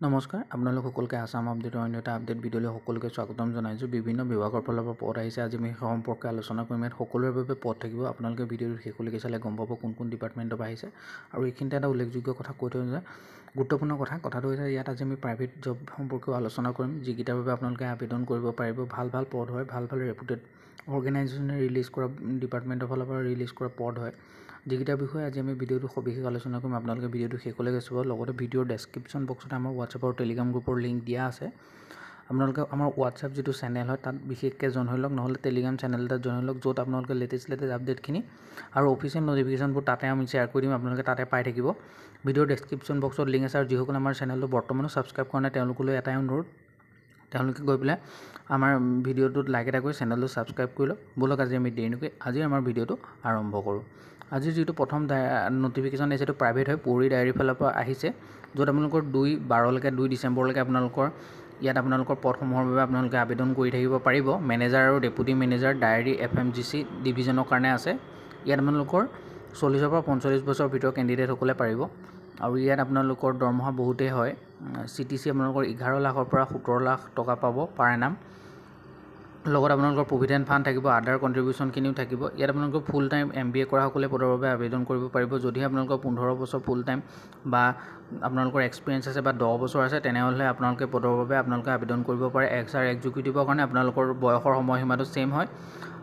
নমস্কাৰ আপোনালোক সকলোকে আসাম আপডেটৰ অন্য এটা আপডেট ভিডিঅ'লৈ সকলোকে স্বাগতম জনাইছোঁ। বিভিন্ন বিভাগৰ ফালৰ পৰা পদ আহিছে। আজি আমি সেই সম্পৰ্কে আলোচনা কৰিম। ইয়াত সকলোৰে বাবে পদ থাকিব। আপোনালোকে ভিডিঅ'টো শেষলৈকে চালে গম পাব কোন ডিপাৰ্টমেণ্টৰ পৰা আহিছে। আৰু এইখিনিতে এটা উল্লেখযোগ্য কথা কৈ থৈ যে গুৰুত্বপূৰ্ণ কথাটো হৈছে ইয়াত আজি আমি প্ৰাইভেট জব সম্পৰ্কেও আলোচনা কৰিম, যিকেইটাৰ বাবে আপোনালোকে আবেদন কৰিব পাৰিব। ভাল পদ হয়, ভাল ৰেপুটেড অৰ্গেনাইজেশ্যনে ৰিলিজ কৰা, ডিপাৰ্টমেণ্টৰ ফালৰ পৰা ৰিলিজ কৰা পদ হয়, যিকেইটাৰ বিষয়ে আজি আমি ভিডিঅ'টো সবিশেষ আলোচনা কৰিম। আপোনালোকে ভিডিঅ'টো শেষলৈকে চাব। লগতে ভিডিঅ'ৰ ডেছক্ৰিপশ্যন বক্সত আমাৰ হোৱাটছআপ আৰু টেলিগ্ৰাম গ্ৰুপৰ লিংক দিয়া আছে। আপোনালোকে আমাৰ হোৱাটছআপ যিটো চেনেল হয় তাত বিশেষকৈ জইন হৈ লওক, নহ'লে টেলিগ্ৰাম চেনেল এটাত জইন হৈ লওক, য'ত আপোনালোকে লেটেষ্ট আপডেটখিনি আৰু অফিচিয়েল ন'টিফিকেশ্যনবোৰ তাতে আমি শ্বেয়াৰ কৰি দিম। আপোনালোকে তাতে পাই থাকিব। ভিডিঅ'ৰ ডেছক্ৰিপশ্যন বক্সত লিংক আছে। আৰু যিসকলে আমাৰ চেনেলটো বৰ্তমানো ছাবস্ক্ৰাইব কৰা নাই তেওঁলোকলৈ এটাই অনুৰোধ, তেওঁলোকে গৈ পেলাই আমাৰ ভিডিঅ'টোত লাইক এটা কৰি চেনেলটো ছাবস্ক্ৰাইব কৰি লওক। ব'লক আজি আমি দেৰি নকৰি আজি আমাৰ ভিডিঅ'টো আৰম্ভ কৰোঁ। আজি যিটো প্ৰথম ন'টিফিকেশ্যন আহিছে সেইটো প্ৰাইভেট হয়, পৌৰী ডায়েৰীৰ ফালৰ পৰা আহিছে, য'ত আপোনালোকৰ 2 ডিচেম্বৰলৈকে ইয়াত আপোনালোকৰ পদসমূহৰ বাবে আপোনালোকে আবেদন কৰি থাকিব পাৰিব। মেনেজাৰ আৰু ডেপুটি মেনেজাৰ ডায়েৰী FMGC ডিভিজনৰ কাৰণে আছে। ইয়াত আপোনালোকৰ 40 পৰা 45 বছৰৰ ভিতৰৰ কেণ্ডিডেটসকলে পাৰিব। আৰু ইয়াত আপোনালোকৰ দৰমহা বহুতেই হয়। CTC আপোনালোকৰ 11 লাখৰ পৰা 17 লাখ টকা পাব পাৰ এনাম। লগত আপোনালোকৰ প্ৰভিডেণ্ট ফাণ্ড থাকিব, আদাৰ কণ্ট্ৰিবিউশ্যনখিনিও থাকিব। ইয়াত আপোনালোকৰ ফুল টাইম MBA কৰাসকলে পদৰ বাবে আবেদন কৰিব পাৰিব। যদিহে আপোনালোকৰ 15 বছৰ ফুল টাইম বা আপোনালোকৰ এক্সপিৰিয়েঞ্চ আছে বা 10 বছৰ আছে, তেনেহ'লে আপোনালোকে পদৰ বাবে আপোনালোকে আবেদন কৰিব পাৰে। XR এক্সিকিউটিভৰ কাৰণে আপোনালোকৰ বয়সৰ সময়সীমাটো ছেইম হয়।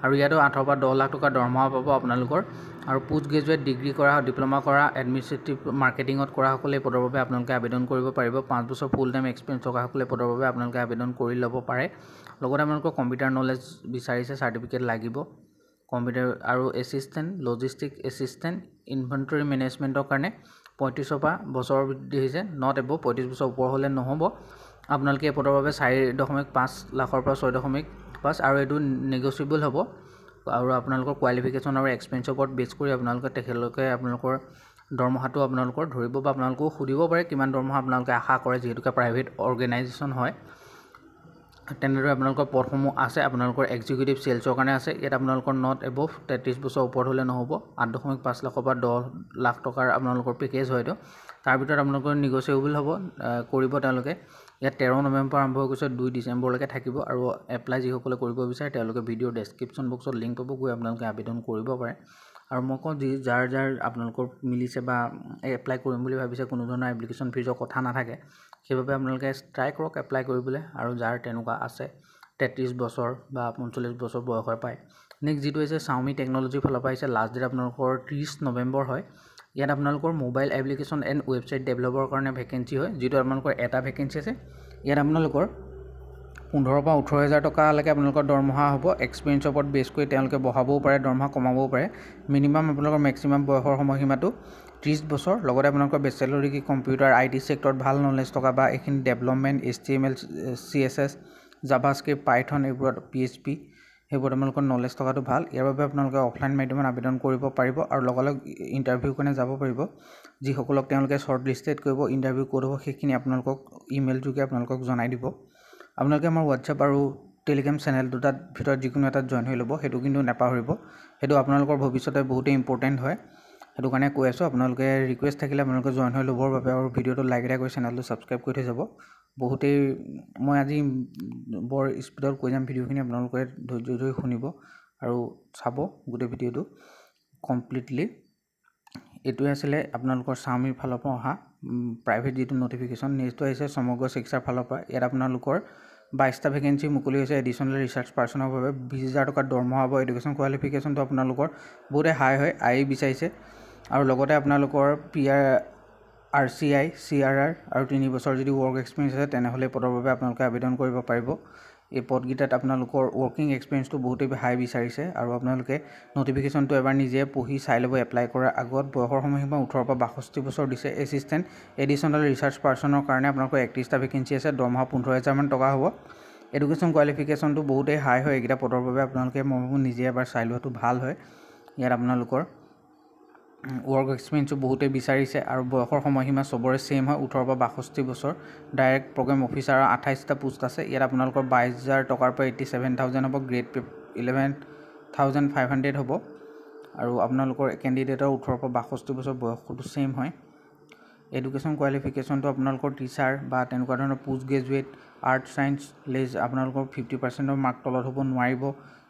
আৰু ইয়াতো 8 পৰা 10 লাখ টকা দৰমহা পাব আপোনালোকৰ। আৰু পোষ্ট গ্ৰেজুৱেট ডিগ্ৰী কৰা, ডিপ্ল'মা কৰা, এডমিনিষ্ট্ৰেটিভ মাৰ্কেটিঙত কৰাসকলে পদৰ বাবে আপোনালোকে আবেদন কৰিব পাৰিব। 5 বছৰ ফুল টাইম এক্সপিৰিয়েঞ্চ থকাসকলে পদৰ বাবে আপোনালোকে আবেদন কৰি ল'ব পাৰে। লগতে আপোনালোকৰ কম্পিউটাৰ নলেজ বিচাৰিছে, চাৰ্টিফিকেট লাগিব। কম্পিউটাৰ আৰু এছিষ্টেণ্ট, লজিষ্টিক এছিষ্টেণ্ট, ইনভেণ্টৰী মেনেজমেণ্টৰ কাৰণে 35 পৰা বছৰ বৃদ্ধি হৈছে, নট এবভ 35 বছৰ ওপৰ হ'লে নহ'ব। আপোনালোকে এই পদৰ বাবে 4.5 লাখৰ পৰা 6.5, আৰু এইটো নেগচিয়েবল হ'ব। আৰু আপোনালোকৰ কোৱালিফিকেশ্যন আৰু এক্সপিৰিয়েঞ্চৰ ওপৰত বেছ কৰি তেখেতলোকে আপোনালোকৰ দৰমহাটো আপোনালোকৰ ধৰিব বা আপোনালোকেও সুধিব পাৰে কিমান দৰমহা আপোনালোকে আশা কৰে, যিহেতুকে প্ৰাইভেট অৰ্গেনাইজেশ্যন হয়। তেনেদৰে আপোনালোকৰ পদসমূহ আছে। আপোনালোকৰ এক্সিকিউটিভ চেলছৰ কাৰণে আছে। ইয়াত আপোনালোকৰ নট এবভ 33 বছৰ ওপৰত হ'লে নহ'ব। 8.5 লাখৰ পৰা 10 লাখ টকাৰ আপোনালোকৰ পেকেজ হয়তো। তাৰ ভিতৰত আপোনালোকৰ নেগচিয়েবল হ'ব, কৰিব তেওঁলোকে। ইয়াত 13 নৱেম্বৰ আৰম্ভ হৈ গৈছে, 2 ডিচেম্বৰলৈকে থাকিব। আৰু এপ্লাই যিসকলে কৰিব বিচাৰে তেওঁলোকে ভিডিঅ'ৰ ডেছক্ৰিপশ্যন বক্সত লিংক পাব, গৈ আপোনালোকে আবেদন কৰিব পাৰে। আৰু মই কওঁ যাৰ আপোনালোকৰ মিলিছে বা এপ্লাই কৰিম বুলি ভাবিছে, কোনো ধৰণৰ এপ্লিকেশ্যন ফিজৰ কথা নাথাকে, সেইবাবে আপোনালোকে ট্ৰাই কৰক এপ্লাই কৰিবলৈ। আৰু যাৰ তেনেকুৱা আছে 33 বছৰ বা 45 বছৰ বয়সৰ পায়। নেক্সট যিটো হৈছে Xiaomi টেকন'লজিৰ ফালৰ পৰা আহিছে। লাষ্ট ডেট আপোনালোকৰ 30 নৱেম্বৰ হয়। ইয়াত আপোনালোকৰ মোবাইল এপ্লিকেশ্যন এণ্ড ৱেবছাইট ডেভেলপৰ কাৰণে ভেকেঞ্চি হয়, যিটো আপোনালোকৰ এটা ভেকেঞ্চি আছে। ইয়াত আপোনালোকৰ 15 পৰা 18 হাজাৰ টকালৈকে আপোনালোকৰ দৰমহা হ'ব। এক্সপিৰিয়েঞ্চৰ ওপৰত বেছ কৰি তেওঁলোকে বঢ়াবও পাৰে, দৰমহা কমাবও পাৰে। মিনিমাম আপোনালোকৰ মেক্সিমাম বয়সৰ সময়সীমাটো 30 বছৰ। লগতে আপোনালোকৰ বেচেলৰ ডিগ্ৰী কম্পিউটাৰ IT চেক্টৰত ভাল নলেজ থকা বা এইখিনি development HTML CSS JavaScript Python এইবোৰত PHP সেইবোৰত আপোনালোকৰ নলেজ থকাটো ভাল। ইয়াৰ বাবে আপোনালোকে অফলাইন মাধ্যমত আবেদন কৰিব পাৰিব আৰু লগালগ ইণ্টাৰভিউৰ কাৰণে যাব পাৰিব। যিসকলক তেওঁলোকে শ্বৰ্ট লিষ্টেড কৰিব, ইণ্টাৰভিউ ক'ত হ'ব সেইখিনি আপোনালোকক ইমেইল যোগে আপোনালোকক জনাই দিব। আপোনালোকে আমাৰ হোৱাটছআপ আৰু টেলিগ্ৰাম চেনেল দুটাৰ ভিতৰত যিকোনো এটাত জইন হৈ ল'ব, সেইটো কিন্তু নাপাহৰিব। সেইটো আপোনালোকৰ ভৱিষ্যতে বহুতেই ইম্পৰ্টেণ্ট হয়। সেইটো কাৰণে কৈ আছোঁ, আপোনালোকে ৰিকুৱেষ্ট থাকিলে আপোনালোকে জইন হৈ ল'বৰ বাবে। আৰু ভিডিঅ'টো লাইক এটা কৰি চেনেলটো ছাবস্ক্ৰাইব কৰি থৈ যাব। বহুতেই মই আজি বৰ স্পীডত কৈ যাম ভিডিঅ'খিনি, আপোনালোকে ধৈৰ্য ধৰি শুনিব আৰু চাব গোটেই ভিডিঅ'টো কমপ্লিটলি। এইটোৱে আছিলে আপোনালোকৰ Xiaomiৰ ফালৰ পৰা অহা প্ৰাইভেট যিটো ন'টিফিকেশ্যন। নেক্সটটো আহিছে সমগ্ৰ শিক্ষাৰ ফালৰ পৰা। ইয়াত আপোনালোকৰ 22টা ভেকেঞ্চি মুকলি হৈছে এডিশ্যনেল ৰিচাৰ্চ পাৰ্চনৰ বাবে। 20,000 টকাৰ দৰমহা হ'ব। এডুকেশ্যন কোৱালিফিকেশ্যনটো আপোনালোকৰ বহুতে হাই হয়, IE বিচাৰিছে। আৰু লগতে আপোনালোকৰ RCI CRR আৰু 3 বছৰ যদি ৱৰ্ক এক্সপিৰিয়েঞ্চ আছে, তেনেহ'লে পদৰ বাবে আপোনালোকে আবেদন কৰিব পাৰিব। এই পদকেইটাত আপোনালোকৰ ৱৰ্কিং এক্সপিৰিয়েঞ্চটো বহুতেই হাই বিচাৰিছে। আৰু আপোনালোকে ন'টিফিকেশ্যনটো এবাৰ নিজে পঢ়ি চাই ল'ব এপ্লাই কৰাৰ আগত। বয়সৰ সময়সীমা 18 পৰা 62 বছৰ দিছে। এছিষ্টেণ্ট এডিশ্যনেল ৰিচাৰ্চ পাৰ্চনৰ কাৰণে আপোনালোকৰ 31টা ভেকেঞ্চি আছে। দৰমহা 15,000 মান টকা হ'ব। এডুকেশ্যন কোৱালিফিকেশ্যনটো বহুতেই হাই হয়। এইকেইটা পদৰ বাবে আপোনালোকে মই নিজে এবাৰ চাই লোৱাটো ভাল হয়। ইয়াত আপোনালোকৰ ৱৰ্ক এক্সপিৰিয়েঞ্চো বহুতেই বিচাৰিছে। আৰু বয়সৰ সময়সীমা চবৰে ছেইম হয়, 18 পৰা 62 বছৰ। ডাইৰেক্ট প্ৰগ্ৰেম অফিচাৰ 28টা পোষ্ট আছে। ইয়াত আপোনালোকৰ 22,000 টকাৰ পৰা 87,000 হ'ব। গ্ৰেড পে 11,500 হ'ব। আৰু আপোনালোকৰ কেণ্ডিডেটৰ 18 পৰা 62 বছৰ বয়সটো ছেইম হয়। এডুকেশ্যন কোৱালিফিকেশ্যনটো আপোনালোকৰ টিচাৰ বা তেনেকুৱা ধৰণৰ পোষ্ট গ্ৰেজুৱেট আৰ্ট ছায়েন্স আপোনালোকৰ 50% মাৰ্ক তলত হ'ব নোৱাৰিব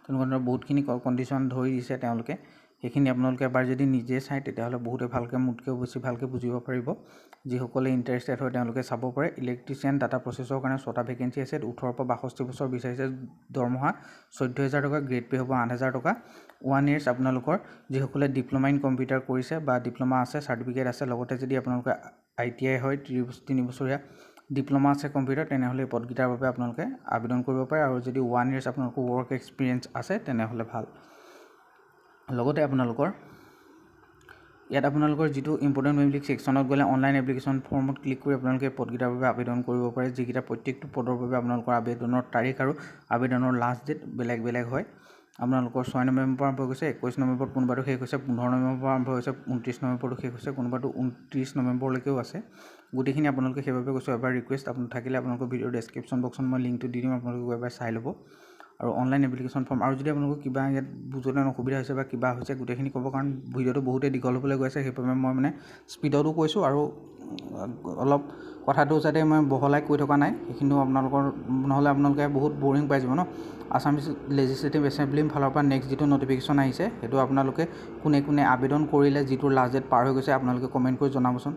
তেনেকুৱা ধৰণৰ বহুতখিনি কণ্ডিশ্যন ধৰি দিছে তেওঁলোকে সেইখিনি আপোনালোকে এবাৰ যদি নিজে চাই তেতিয়াহ'লে বহুতে ভালকৈ মোতকৈও বেছি ভালকৈ বুজিব পাৰিব যিসকলে ইণ্টাৰেষ্টেড হয় তেওঁলোকে চাব পাৰে ইলেক্ট্ৰিচিয়ান ডাটা প্ৰচেছৰ কাৰণে 6টা ভেকেঞ্চি আছে 18 পৰা 62 বছৰ বিচাৰিছে দৰমহা 14000 টকা গ্ৰেড পে হ'ব 8000 টকা 1 ইয়াৰ্ছ আপোনালোকৰ যিসকলে ডিপ্ল'মা ইন কম্পিউটাৰ কৰিছে বা ডিপ্ল'মা আছে চাৰ্টিফিকেট আছে লগতে যদি আপোনালোকে ITI হয় 3 বছৰীয়া ডিপ্ল'মা আছে কম্পিউটাৰ তেনেহ'লে এই পদকেইটাৰ বাবে আপোনালোকে আবেদন কৰিব পাৰে আৰু যদি 1 ইয়াৰ্ছ আপোনালোকৰ ৱৰ্ক এক্সপিৰিয়েঞ্চ আছে তেনেহ'লে ভাল লগতে আপোনালোকৰ ইয়াত আপোনালোকৰ যিটো ইম্পৰ্টেণ্ট মেমলিক সেকশ্যনত গ'লে অনলাইন এপ্লিকেশ্যন ফৰ্মত ক্লিক কৰি আপোনালোকে পদকেইটাৰ বাবে আবেদন কৰিব পাৰে যিকেইটা প্ৰত্যেকটো পদৰ বাবে আপোনালোকৰ আবেদনৰ তাৰিখ আৰু আবেদনৰ লাষ্ট ডেট বেলেগ বেলেগ হয় আপোনালোকৰ 6 নৱেম্বৰ পৰা আৰম্ভ হৈছে 21 নৱেম্বৰত কোনোবাটো শেষ হৈছে 15 নৱেম্বৰ পৰা আৰম্ভ হৈছে 29 নৱেম্বৰটো শেষ হৈছে কোনোবাটো 29 নৱেম্বৰলৈকেও আছে গোটেইখিনি আপোনালোকে সেইভাবে কৈছো এবাৰ ৰিকুৱেষ্ট আপোনালোক থাকিলে আপোনালোকৰ ভিডিঅ' ডেছক্ৰিপশ্যন বক্সত মই লিংকটো দি দিম আপোনালোকে এবাৰ চাই ল'ব আৰু অনলাইন এপ্লিকেশ্যন ফৰ্ম আৰু যদি আপোনালোকৰ কিবা ইয়াত বুজতে অসুবিধা হৈছে বা কিবা হৈছে গোটেইখিনি ক'ব কাৰণ ভিডিঅ'টো বহুতে দীঘল হ'বলৈ গৈছে সেইবাবে মই মানে স্পীডতো কৈছোঁ আৰু অলপ কথাটো যাতে মই বহলাই কৈ থকা নাই সেইখিনিও আপোনালোকৰ নহ'লে আপোনালোকে বহুত বৰিং পাই যাব ন আসামিজ লেজিসলেটিভ এছেম্বলি ফালৰ পৰা নেক্সট যিটো নটিফিকেশ্যন আহিছে সেইটো আপোনালোকে কোনে কোনে আবেদন কৰিলে যিটো লাষ্ট ডেট পাৰ হৈ গৈছে আপোনালোকে কমেণ্ট কৰি জনাবচোন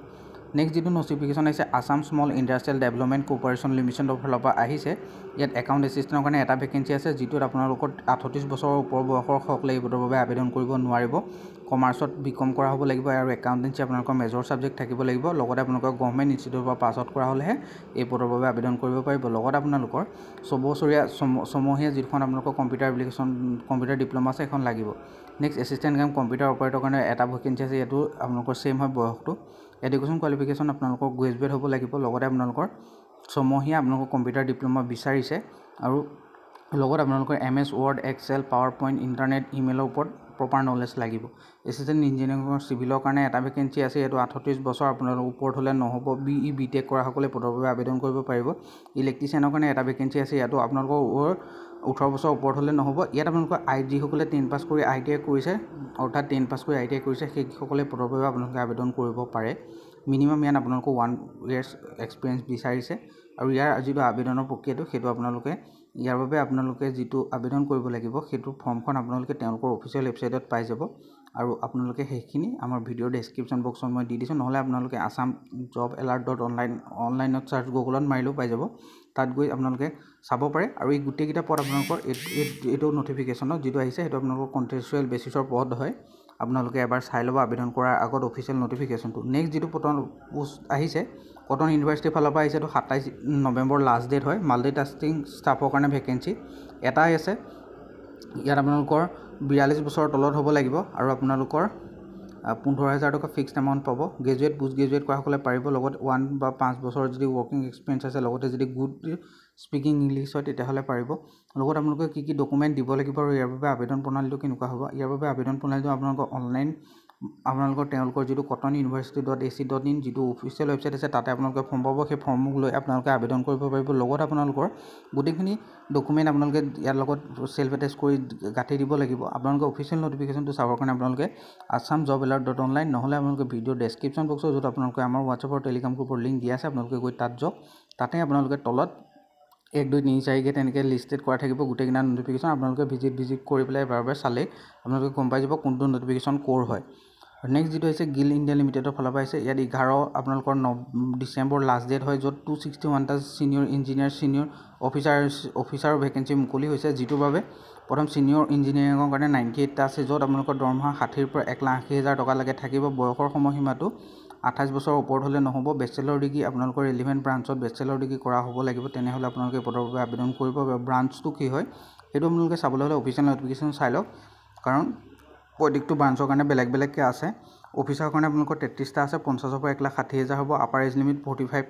নেক্সট যেটো নটিফিকেশ্যন আহিছে Assam small industrial development corporation লিমিটেডৰ ফালৰ পৰা আহিছে ইয়াত একাউণ্ট এছিষ্টেণ্টৰ কাৰণে এটা ভেকেঞ্চি আছে যিটোত আপোনালোকৰ 38 বছৰৰ ওপৰ বয়সৰ সকলে এই পদৰ বাবে আবেদন কৰিব নোৱাৰিব কমাৰ্চত বিকম কৰা হ'ব লাগিব আৰু একাউণ্টেন্সি আপোনালোকৰ মেজৰ সাবজেক্ট থাকিব লাগিব লগতে আপোনালোকৰ গভৰ্ণমেণ্ট ইনষ্টিটিউটৰ পৰা পাছ আউট কৰা হ'লেহে এই পদৰ বাবে আবেদন কৰিব পাৰিব লগতে আপোনালোকৰ ছমহীয়া যিখন আপোনালোকৰ কম্পিউটাৰ এপ্লিকেশ্যন কম্পিউটাৰ ডিপ্ল'মা আছে এখন লাগিব নেক্সট এছিষ্টেণ্ট কাম কম্পিউটাৰ অপাৰেটৰ কাৰণে এটা ভেকেঞ্চি আছে ইয়াতো আপোনালোকৰ সেম হয় বয়সটো এডুকেশ্যন কোৱালিফিকেশ্যন আপোনালোকৰ গ্ৰেজুৱেট হ'ব লাগিব লগতে আপোনালোকৰ ছমহীয়া আপোনালোকৰ কম্পিউটাৰ ডিপ্ল'মা বিচাৰিছে আৰু লগত আপোনালোকৰ MS Word Excel PowerPoint internet ইমেইলৰ ওপৰত প্ৰপাৰ নলেজ লাগিব এছিষ্টেণ্ট ইঞ্জিনিয়াৰিঙৰ চিভিলৰ কাৰণে এটা ভেকেঞ্চি আছে এইটো 38 বছৰ আপোনালোকৰ ওপৰত হ'লে নহ'ব BE BTech কৰা সকলে পদৰ বাবে আবেদন কৰিব পাৰিব ইলেক্ট্ৰিচিয়ানৰ কাৰণে এটা ভেকেঞ্চি আছে ইয়াতো আপোনালোকৰ 18 বছৰ ওপৰত হ'লে নহ'ব ইয়াত আপোনালোকৰ যিসকলে 10 পাছ কৰি ITI কৰিছে অৰ্থাৎ 10 পাছ কৰি ITI কৰিছে সেই সকলে পদৰ বাবে আপোনালোকে আবেদন কৰিব পাৰে মিনিমাম ইয়াত আপোনালোকৰ 1 ইয়াৰ্ছ এক্সপিৰিয়েঞ্চ বিচাৰিছে আৰু ইয়াৰ যিটো আবেদনৰ প্ৰক্ৰিয়াটো সেইটো আপোনালোকে ইয়াৰ বাবে আপোনালোকে যিটো আবেদন কৰিব লাগিব সেইটো ফৰ্মখন আপোনালোকে তেওঁলোকৰ অফিচিয়েল ৱেবছাইটত পাই যাব আৰু আপোনালোকে সেইখিনি আমাৰ ভিডিঅ' ডেছক্ৰিপশ্যন বক্সত মই দি দিছোঁ নহ'লে আপোনালোকে assamjobalert.online অনলাইনত চাৰ্চ গুগলত মাৰিলেও পাই যাব তাত গৈ আপোনালোকে চাব পাৰে আৰু এই গোটেইকেইটা পদ আপোনালোকৰ এইটো নটিফিকেশ্যনত যিটো আহিছে সেইটো আপোনালোকৰ কন্ট্ৰেকচুৱেল বেচিছৰ পদ হয় আপোনালোকে এবাৰ চাই ল'ব আবেদন কৰাৰ আগত অফিচিয়েল নটিফিকেশ্যনটো নেক্সট যিটো পোষ্ট আহিছে কটন ইউনিভাৰ্চিটিৰ ফালৰ পৰা আহিছে এইটো 27 নৱেম্বৰ লাষ্ট ডেট হয় মাল্টিটাস্কিং ষ্টাফৰ কাৰণে ভেকেঞ্চি এটাই আছে ইয়াত আপোনালোকৰ 42 বছৰৰ তলত হ'ব লাগিব আৰু আপোনালোকৰ 15000 টকা ফিক্সড এমাউণ্ট পাব গ্ৰেজুৱেট পোষ্ট গ্ৰেজুৱেট কৰা সকলে পাৰিব লগত 1 বা 5 বছৰৰ যদি ৱৰ্কিং এক্সপিৰিয়েঞ্চ আছে লগতে যদি গুড স্পিকিং ইংলিছ হয় তেতিয়াহ'লে পাৰিব লগত আপোনালোকে কি ডকুমেণ্ট দিব লাগিব আৰু ইয়াৰ বাবে আবেদন প্ৰণালীটো কেনেকুৱা হ'ব ইয়াৰ বাবে আবেদন প্ৰণালীটো আপোনালোকৰ অনলাইন আপোনালোকৰ তেওঁলোকৰ যিটো কটন university.ac.in যিটো অফিচিয়েল ৱেবছাইট আছে তাতে আপোনালোকে ফৰ্ম পাব সেই ফৰ্মক লৈ আপোনালোকে আবেদন কৰিব পাৰিব লগত আপোনালোকৰ গোটেইখিনি ডকুমেণ্ট আপোনালোকে ইয়াৰ লগত সেল্ফ এটেচ কৰি গাঁঠি দিব লাগিব আপোনালোকে অফিচিয়েল নটিফিকেশ্যনটো চাবৰ কাৰণে আপোনালোকে assamjobalert.online নহ'লে আপোনালোকে ভিডিঅ' ডেছক্ৰিপশ্যন বক্সত য'ত আপোনালোকে আমাৰ হোৱাটছআপ আৰু টেলিগ্ৰাম গ্ৰুপৰ লিংক দিয়া আছে আপোনালোকে গৈ তাত যাওক তাতে আপোনালোকে তলত 1 2 3 4 কে তেনেকৈ লিষ্টেড কৰা থাকিব গোটেইকেইটা নটিফিকেশ্যন আপোনালোকে ভিজিট কৰি পেলাই এবাৰ চালে আপোনালোকে গম পাই যাব কোনটো নটিফিকেশ্যন ক'ৰ হয় আৰু নেক্সট যিটো হৈছে গিল ইণ্ডিয়া লিমিটেডৰ ফালৰ পৰা আহিছে ইয়াত 11 আপোনালোকৰ 9 ডিচেম্বৰ লাষ্ট ডেট হয় য'ত 261টা ছিনিয়ৰ ইঞ্জিনিয়াৰ ছিনিয়ৰ অফিচাৰৰ ভেকেঞ্চি মুকলি হৈছে যিটোৰ বাবে প্ৰথম ছিনিয়ৰ ইঞ্জিনিয়াৰিঙৰ কাৰণে 98টা আছে য'ত আপোনালোকৰ দৰমহা 60ৰ পৰা 1,80,000 টকা লাগে থাকিব বয়সৰ সময়সীমাটো 28 বছৰৰ ওপৰত হ'লে নহ'ব বেচেলৰ ডিগ্ৰী আপোনালোকৰ ৰিলিভেণ্ট ব্ৰাঞ্চত বেচেলৰ ডিগ্ৰী কৰা হ'ব লাগিব তেনেহ'লে আপোনালোকে পদৰ বাবে আবেদন কৰিব ব্ৰাঞ্চটো কি হয় সেইটো আপোনালোকে চাবলৈ হ'লে অফিচিয়েল নটিফিকেশ্যন চাই লওক কাৰণ প্ৰত্যেকটো ব্ৰাঞ্চৰ কাৰণে বেলেগ বেলেগকৈ আছে অফিচাৰৰ কাৰণে আপোনালোকৰ 33টা আছে 50ৰ পৰা 1,60,000 হ'ব আপাৰ এজ লিমিট 45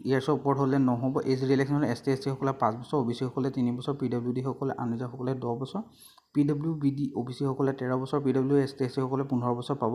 ইয়াৰ্ছৰ ওপৰত হ'লে নহ'ব এজ ৰিলেক্সেশ্যন ST SC সকলে 5 বছৰ OBC সকলে 3 বছৰ PWD সকলে আনৰিজাৰ্ভ সকলে 10 বছৰ PWBD OBC সকলে 13 বছৰ, PW ST SC সকলে 15 বছৰ পাব।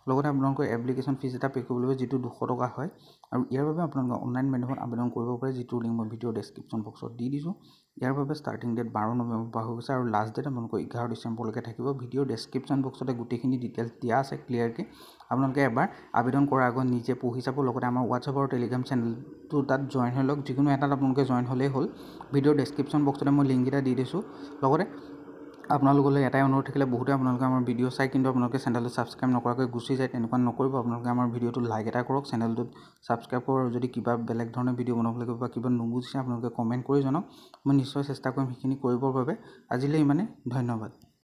লগতে আপোনালোকৰ এপ্লিকেশ্যন ফিজ এটা পে' কৰিব লাগিব, যিটো 200 টকা হয়। আৰু ইয়াৰ বাবে আপোনালোকে অনলাইন মাধ্যমত আবেদন কৰিব পাৰে, যিটো লিংক মই ভিডিঅ' ডেছক্ৰিপশ্যন বক্সত দি দিছোঁ। ইয়াৰ বাবে ষ্টাৰ্টিং ডেট 12 নৱেম্বৰ পৰা হৈ গৈছে আৰু লাষ্ট ডেট আপোনালোকৰ 11 ডিচেম্বৰলৈকে থাকিব। ভিডিঅ' ডেছক্ৰিপশ্যন বক্সতে গোটেইখিনি ডিটেইলছ দিয়া আছে ক্লিয়াৰকৈ। আপোনালোকে এবাৰ আবেদন কৰাৰ আগত নিজে পঢ়ি চাব। লগতে আমাৰ হোৱাটছআপ আৰু টেলিগ্ৰাম চেনেলটো তাত জইন হৈ লওক, যিকোনো এটাত আপোনালোকে জইন হ'লেই হ'ল। ভিডিঅ' ডেছক্ৰিপশ্যন বক্সতে মই লিংককেইটা দি দিছোঁ। লগতে আপোনালোকলৈ এটাই অনুৰোধ থাকিলে, বহুতে আপোনালোকে আমাৰ ভিডিঅ' চাই কিন্তু আপোনালোকে চেনেলটো ছাবস্ক্ৰাইব নকৰাকৈ গুচি যায়, তেনেকুৱা নকৰিব। আপোনালোকে আমাৰ ভিডিঅ'টো লাইক এটা কৰক, চেনেলটোত ছাবস্ক্ৰাইব কৰক, আৰু যদি কিবা বেলেগ ধৰণৰ ভিডিঅ' বনাবলৈ বা কিবা নুবুজিছে আপোনালোকে কমেণ্ট কৰি জনাওক। মই নিশ্চয় চেষ্টা কৰিম সেইখিনি কৰিবৰ বাবে। আজিলৈ ইমানে, ধন্যবাদ।